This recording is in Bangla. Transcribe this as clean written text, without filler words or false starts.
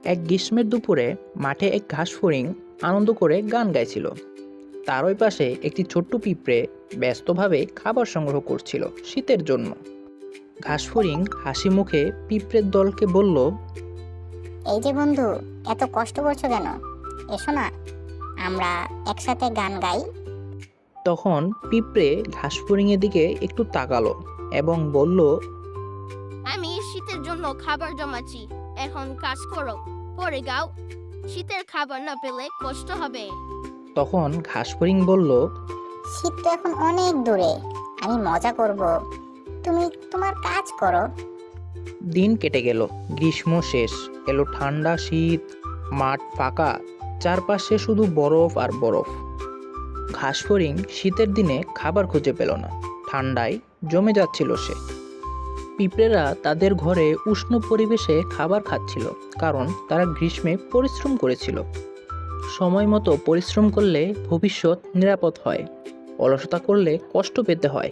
এক গ্রীষ্মের দুপুরে মাঠে এক ঘাসফড়িং আনন্দ করে গান গাইছিল। তার ওই পাশে একটি ছোট্ট পিঁপড়ে ব্যস্তভাবে খাবার সংগ্রহ করছিল শীতের জন্য। ঘাসফড়িং হাসি মুখে পিঁপড়ের দলকে বলল, এই যে বন্ধু, এত কষ্ট করছো কেন? এসো না, আমরা একসাথে গান গাই। তখন পিঁপড়ে ঘাসফড়িংয়ের দিকে একটু তাকালো এবং বলল, আমি শীতের জন্য খাবার জমাচ্ছি, এখন কাজ করো, পরে গাও। শীতের খাবার না পেলে কষ্ট হবে। তখন ঘাসফড়িং বলল, শীত তো এখন অনেক দূরে, আমি মজা করব, তুমি তোমার কাজ করো। দিন কেটে গেল। গ্রীষ্ম শেষ, এলো ঠান্ডা শীত। মাঠ ফাঁকা, চারপাশে শুধু বরফ আর বরফ। ঘাসফড়িং শীতের দিনে খাবার খুঁজে পেল না, ঠান্ডায় জমে যাচ্ছিল সে। পিঁপড়েরা তাদের ঘরে উষ্ণ পরিবেশে খাবার খাচ্ছিল, কারণ তারা গ্রীষ্মে পরিশ্রম করেছিল। সময় মতো পরিশ্রম করলে ভবিষ্যৎ নিরাপদ হয়, অলসতা করলে কষ্ট পেতে হয়।